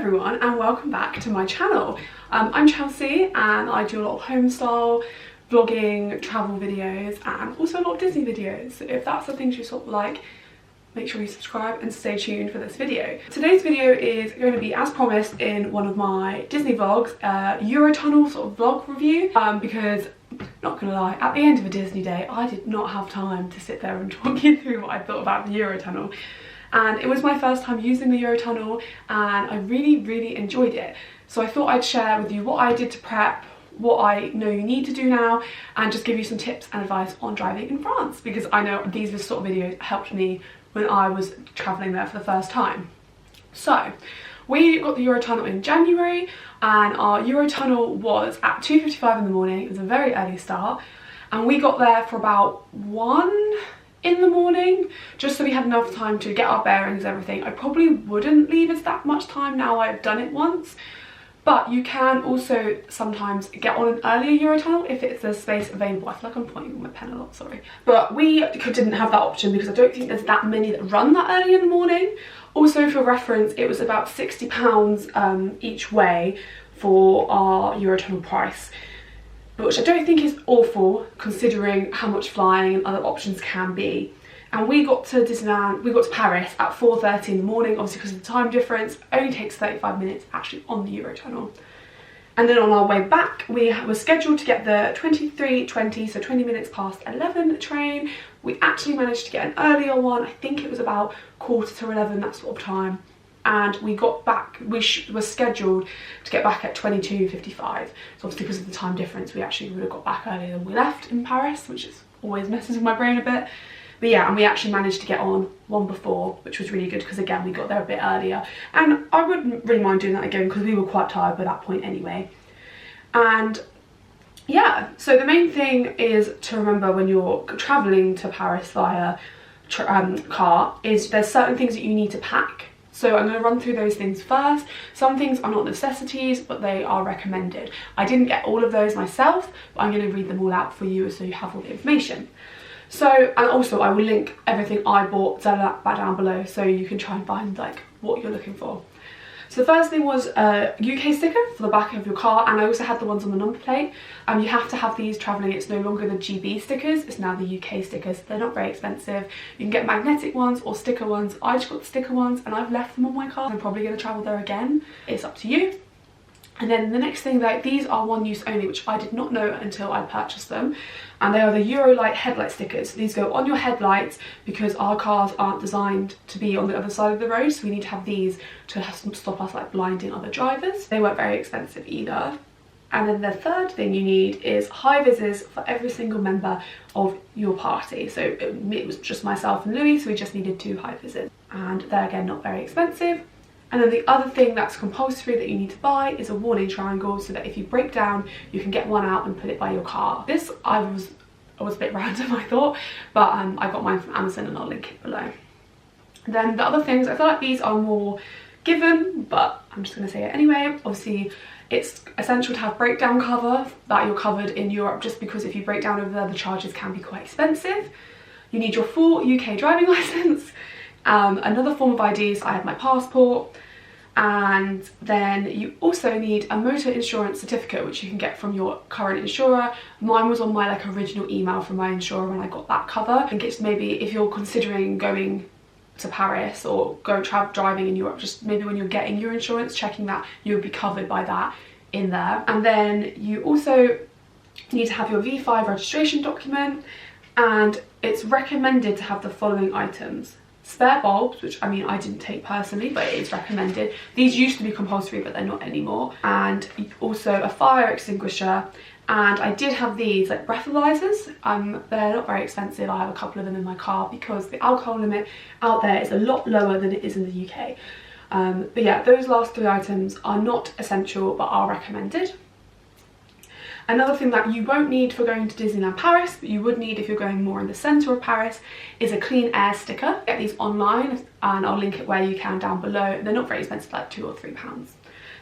everyone and welcome back to my channel. I'm Chelsea and I do a lot of home style, vlogging, travel videos and also a lot of Disney videos. So if that's the things you sort of like, make sure you subscribe and stay tuned for this video. Today's video is going to be, as promised in one of my Disney vlogs, Eurotunnel sort of vlog review, because not gonna lie, at the end of a Disney day I did not have time to sit there and talk you through what I thought about the Eurotunnel. And it was my first time using the Eurotunnel and I really enjoyed it. So I thought I'd share with you what I did to prep, what I know you need to do now, and just give you some tips and advice on driving in France, because I know these sort of videos helped me when I was travelling there for the first time. So we got the Eurotunnel in January and our Eurotunnel was at 2:55 in the morning. It was a very early start and we got there for about 1 in the morning, just so we had enough time to get our bearings and everything. I probably wouldn't leave us that much time now I've done it once, but you can also sometimes get on an earlier Eurotunnel if it's a space available. I feel like I'm pointing with my pen a lot, sorry. But we didn't have that option because I don't think there's that many that run that early in the morning. Also, for reference, it was about £60 each way for our Eurotunnel price, which I don't think is awful considering how much flying and other options can be. And we got to Disneyland, we got to Paris at 4:30 in the morning, obviously because of the time difference. It only takes 35 minutes actually on the Eurotunnel. And then on our way back, we were scheduled to get the 23:20, so 20 minutes past 11 train. We actually managed to get an earlier one. I think it was about 11:15, that sort of time. And we got back, we were scheduled to get back at 22:55. So obviously because of the time difference, we actually would have got back earlier than we left in Paris, which is always messes with my brain a bit. But yeah, and we actually managed to get on one before, which was really good because again, we got there a bit earlier. And I wouldn't really mind doing that again because we were quite tired by that point anyway. And yeah, so the main thing is to remember when you're traveling to Paris via car is there's certain things that you need to pack. So I'm going to run through those things first. Some things are not necessities, but they are recommended. I didn't get all of those myself, but I'm going to read them all out for you so you have all the information. So, and also I will link everything I bought down below so you can try and find like what you're looking for. So the first thing was a UK sticker for the back of your car, and I also had the ones on the number plate. You have to have these travelling. It's no longer the GB stickers, it's now the UK stickers. They're not very expensive. You can get magnetic ones or sticker ones. I just got the sticker ones and I've left them on my car. I'm probably going to travel there again. It's up to you. And then the next thing, that these are one use only, which I did not know until I purchased them. And they are the Eurolite headlight stickers. These go on your headlights because our cars aren't designed to be on the other side of the road. So we need to have these to stop us like blinding other drivers. They weren't very expensive either. And then the third thing you need is high visors for every single member of your party. So it was just myself and Louis, so we just needed 2 high visors. And they're again not very expensive. And then the other thing that's compulsory that you need to buy is a warning triangle, so that if you break down, you can get one out and put it by your car. This I was a bit random, I thought, but I got mine from Amazon and I'll link it below. Then the other things, I feel like these are more given, but I'm just going to say it anyway. Obviously, it's essential to have breakdown cover, that you're covered in Europe, just because if you break down over there, the charges can be quite expensive. You need your full UK driving licence. Another form of ID, so I have my passport, and then you also need a motor insurance certificate, which you can get from your current insurer. Mine was on my like original email from my insurer when I got that cover. I think it's maybe if you're considering going to Paris or driving in Europe, just maybe when you're getting your insurance, checking that you would be covered by that in there. And then you also need to have your V5 registration document, and it's recommended to have the following items: spare bulbs, which I mean I didn't take personally, but it is recommended. These used to be compulsory, but they're not anymore. And also a fire extinguisher. And I did have these like breathalysers. They're not very expensive. I have a couple of them in my car because the alcohol limit out there is a lot lower than it is in the UK. But yeah, those last 3 items are not essential but are recommended. Another thing that you won't need for going to Disneyland Paris, but you would need if you're going more in the centre of Paris, is a clean air sticker. Get these online and I'll link it where you can down below. They're not very expensive, like £2 or £3.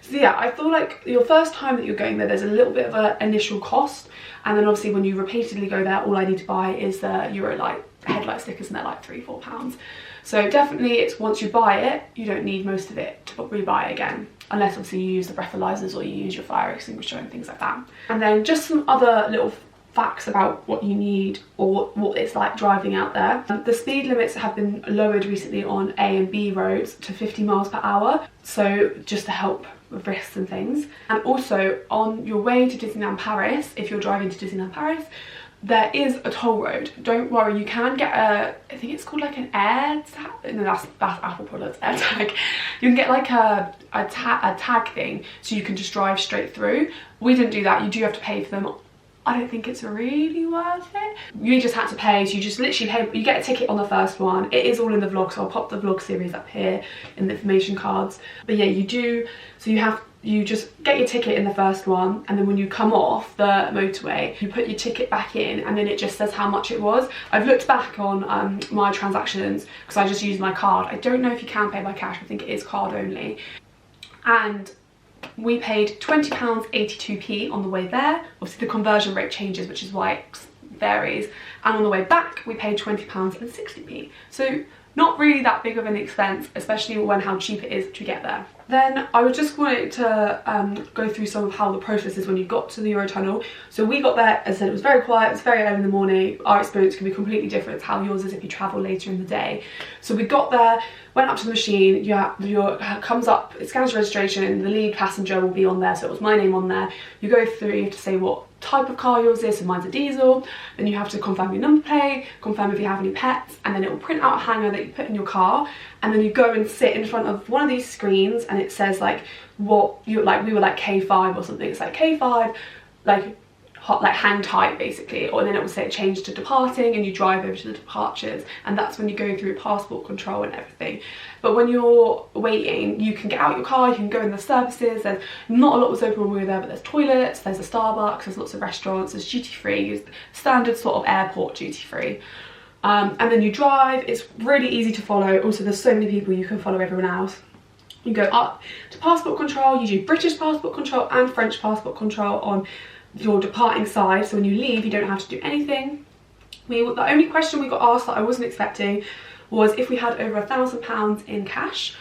So yeah, I feel like your first time that you're going there, there's a little bit of an initial cost, and then obviously when you repeatedly go there, all I need to buy is the Eurolite headlight stickers and they're like £3 or £4. So definitely it's once you buy it, you don't need most of it to rebuy it again, unless obviously you use the breathalysers or you use your fire extinguisher and things like that. And then just some other little facts about what you need or what it's like driving out there. The speed limits have been lowered recently on A and B roads to 50 miles per hour, so just to help with risks and things. And also on your way to Disneyland Paris, if you're driving to Disneyland Paris, there is a toll road. Don't worry, you can get a, I think it's called like an air tag. No, that's Apple products, air tag. You can get like a tag thing, so you can just drive straight through. We didn't do that. You do have to pay for them. I don't think it's really worth it. You just had to pay, so you just literally pay, you get a ticket on the first one. It is all in the vlog, so I'll pop the vlog series up here in the information cards. But yeah, you do, so you just get your ticket in the first one, and then when you come off the motorway, you put your ticket back in, and then it just says how much it was. I've looked back on my transactions, because I just used my card. I don't know if you can pay by cash, I think it is card only. And we paid £20.82p on the way there. Obviously the conversion rate changes, which is why it varies. And on the way back, we paid £20.60p. So not really that big of an expense, especially when how cheap it is to get there. Then I was just wanted to go through some of how the process is when you got to the Eurotunnel. So we got there, as I said, it was very quiet, it was very early in the morning. Our experience can be completely different to how yours is if you travel later in the day. So we got there, went up to the machine, comes up, it scans your registration, the lead passenger will be on there, so it was my name on there. You go through, you have to say what type of car yours is, so mine's a diesel, then you have to confirm your number plate, confirm if you have any pets, and then it will print out a hanger that you put in your car, and then you go and sit in front of one of these screens, and it says like what you like. We were like K5 or something. It's like K5, like hot, like hang tight basically, or then it will say change to departing, and you drive over to the departures, and that's when you go through passport control and everything. But when you're waiting, you can get out your car, you can go in the services. There's not a lot was open when we were there, but there's toilets, there's a Starbucks, there's lots of restaurants, there's duty free, standard sort of airport duty free. And then you drive. It's really easy to follow. Also, there's so many people, you can follow everyone else. You go up to passport control, you do British passport control and French passport control on your departing side, so when you leave you don't have to do anything. The only question we got asked that I wasn't expecting was if we had over £1,000 in cash,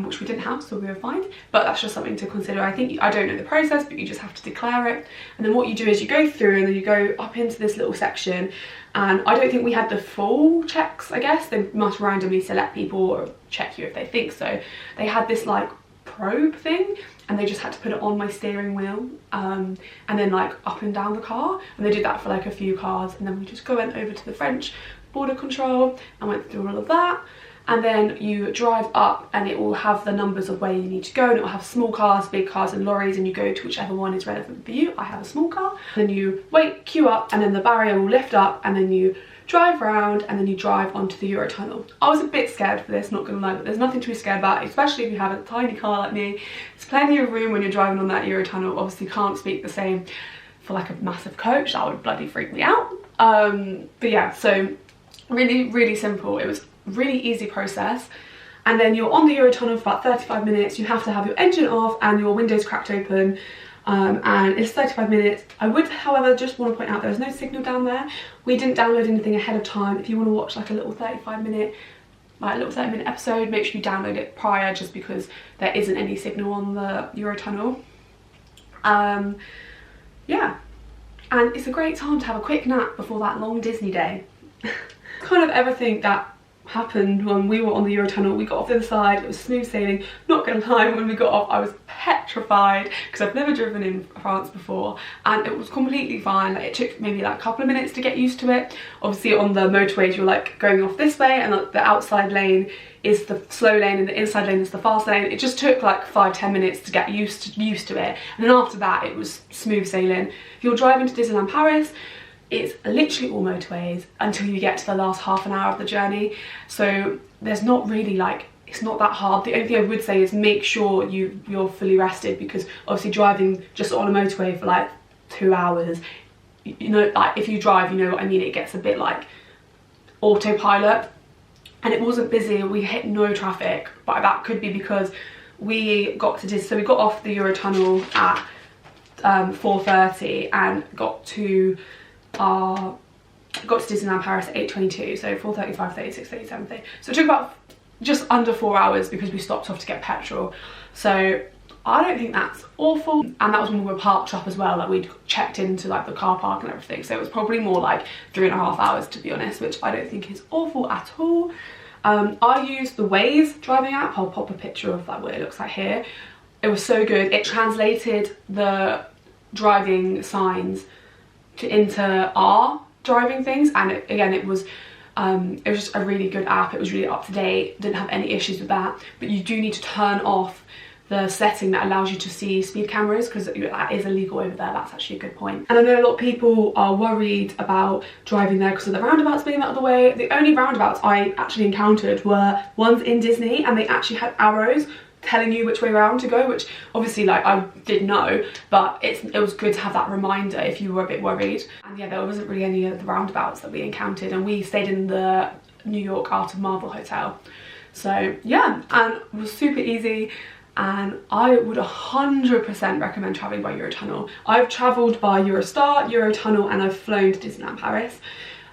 which we didn't have, so we were fine, but that's just something to consider. I don't know the process, but you just have to declare it. And then what you do is you go through, and then you go up into this little section, and I don't think we had the full checks. I guess they must randomly select people or check you if they think so. They had this like probe thing, and they just had to put it on my steering wheel, and then like up and down the car, and they did that for like a few cars. And then we just went over to the French border control and went through all of that. And then you drive up, and it will have the numbers of where you need to go, and it will have small cars, big cars and lorries, and you go to whichever one is relevant for you. I have a small car. Then you wait, queue up, and then the barrier will lift up, and then you drive around, and then you drive onto the Eurotunnel. I was a bit scared for this, not gonna lie, but there's nothing to be scared about, especially if you have a tiny car like me. There's plenty of room when you're driving on that Eurotunnel. Obviously can't speak the same for like a massive coach, that would bloody freak me out. But yeah, so really simple. It was really easy process. And then you're on the Eurotunnel for about 35 minutes. You have to have your engine off and your windows cracked open, and it's 35 minutes. I would, however, just want to point out there's no signal down there. We didn't download anything ahead of time. If you want to watch like a little 30-minute episode, make sure you download it prior, just because there isn't any signal on the Eurotunnel. Yeah, and it's a great time to have a quick nap before that long Disney day. Kind of everything that happened when we were on the Eurotunnel. We got off the other side, it was smooth sailing. Not gonna lie, when we got off I was petrified, because I've never driven in France before, and it was completely fine. Like, it took maybe like a couple of minutes to get used to it. Obviously on the motorways you're like going off this way, and the outside lane is the slow lane and the inside lane is the fast lane. It just took like 5-10 minutes to get used to it, and then after that it was smooth sailing. If you're driving to Disneyland Paris, it's literally all motorways until you get to the last half an hour of the journey. So there's not really like, it's not that hard. The only thing I would say is make sure you're fully rested, because obviously driving just on a motorway for like 2 hours, you know, like if you drive, you know what I mean, it gets a bit like autopilot. And it wasn't busy, we hit no traffic, but that could be because we got to so we got off the Eurotunnel at 4:30 and got to our I got to Disneyland Paris at 8:22, so 4:30, 5:30, 6:30, 7:30. So it took about just under 4 hours because we stopped off to get petrol. So I don't think that's awful. And that was when we were parked up as well, like we'd checked into like the car park and everything. So it was probably more like 3.5 hours, to be honest, which I don't think is awful at all. I used the Waze driving app. I'll pop a picture of like what it looks like here. It was so good. It translated the driving signs into our driving things, and it was just a really good app. It was really up to date, didn't have any issues with that. But you do need to turn off the setting that allows you to see speed cameras, because that is illegal over there. That's actually a good point. And I know a lot of people are worried about driving there because of the roundabouts being out of the way. The only roundabouts I actually encountered were ones in Disney, and they actually had arrows telling you which way around to go, which obviously like I did know, but it was good to have that reminder if you were a bit worried. And yeah, there wasn't really any of the roundabouts that we encountered, and we stayed in the New York Art of Marble hotel. So yeah, and it was super easy, and I would 100% recommend traveling by Eurotunnel. I've traveled by Eurostar, Eurotunnel, and I've flown to Disneyland Paris.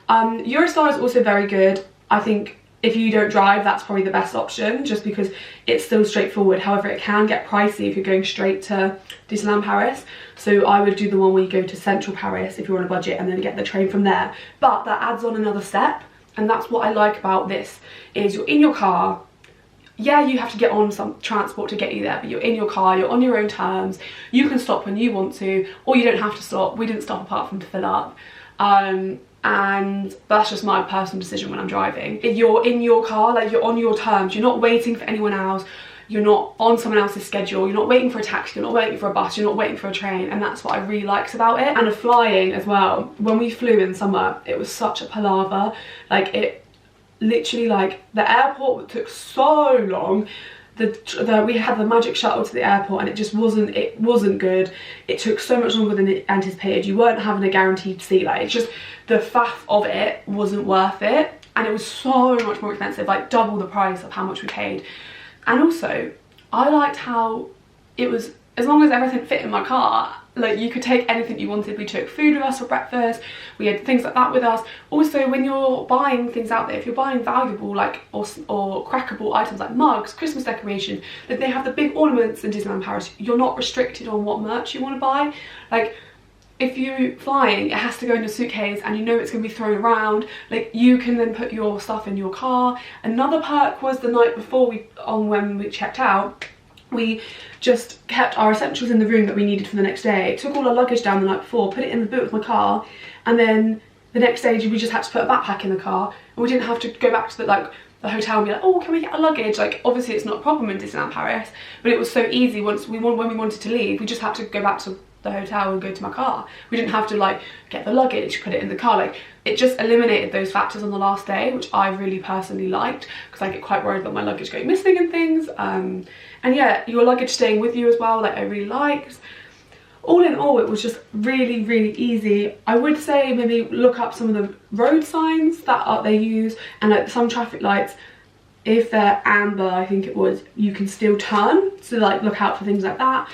Eurostar is also very good. I think if you don't drive, that's probably the best option, just because it's still straightforward. However, it can get pricey if you're going straight to Disneyland Paris. So I would do the one where you go to Central Paris if you're on a budget, and then get the train from there. But that adds on another step, and that's what I like about this, is you're in your car. Yeah, you have to get on some transport to get you there, but you're in your car, you're on your own terms. You can stop when you want to, or you don't have to stop. We didn't stop apart from to fill up. And that's just my personal decision when I'm driving. If you're in your car, like you're on your terms, you're not waiting for anyone else, you're not on someone else's schedule, you're not waiting for a taxi, you're not waiting for a bus, you're not waiting for a train, and that's what I really liked about it. And the flying as well. When we flew in summer, it was such a palaver. Like it literally, like the airport took so long. We had the magic shuttle to the airport, and it wasn't good. It took so much longer than anticipated. You weren't having a guaranteed seat. Like it's just, the faff of it wasn't worth it, and it was so much more expensive, like double the price of how much we paid. And also I liked how it was, as long as everything fit in my car, like you could take anything you wanted. We took food with us for breakfast, we had things like that with us. Also, when you're buying things out there, if you're buying valuable like or crackable items like mugs, Christmas decoration, like they have the big ornaments in Disneyland Paris, you're not restricted on what merch you want to buy. Like if you're flying, it has to go in a suitcase, and you know it's going to be thrown around. Like you can then put your stuff in your car. Another perk was the night before when we checked out, we just kept our essentials in the room that we needed for the next day. Took all our luggage down the night before, put it in the boot of my car, and then the next day we just had to put a backpack in the car, and we didn't have to go back to the hotel and be like, oh, can we get our luggage? Like obviously it's not a problem in Disneyland Paris, but it was so easy. When we wanted to leave, we just had to go back to the hotel and go to my car. We didn't have to like get the luggage, put it in the car. Like it just eliminated those factors on the last day, which I really personally liked, because I get quite worried about my luggage going missing and things. And yeah, your luggage staying with you as well, like I really liked. All in all, it was just really, really easy. I would say maybe look up some of the road signs that they use, and like some traffic lights, if they're amber, I think it was, you can still turn, so like look out for things like that.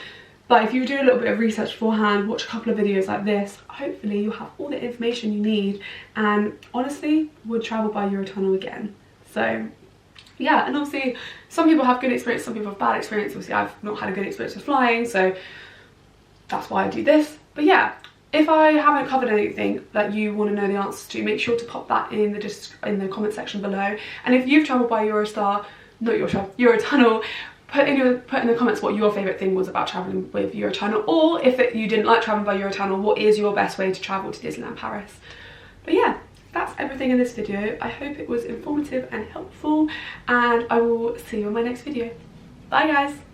But if you do a little bit of research beforehand, watch a couple of videos like this, hopefully you'll have all the information you need, and honestly would travel by Eurotunnel again. So yeah, and obviously some people have good experience, some people have bad experience. Obviously I've not had a good experience with flying, so that's why I do this. But yeah, if I haven't covered anything that you want to know the answers to, make sure to pop that in the comment section below. And if you've travelled by Eurotunnel, put in the comments what your favourite thing was about travelling with Eurotunnel, or if you didn't like travelling by Eurotunnel, what is your best way to travel to Disneyland Paris. But yeah, that's everything in this video. I hope it was informative and helpful, and I will see you in my next video. Bye guys!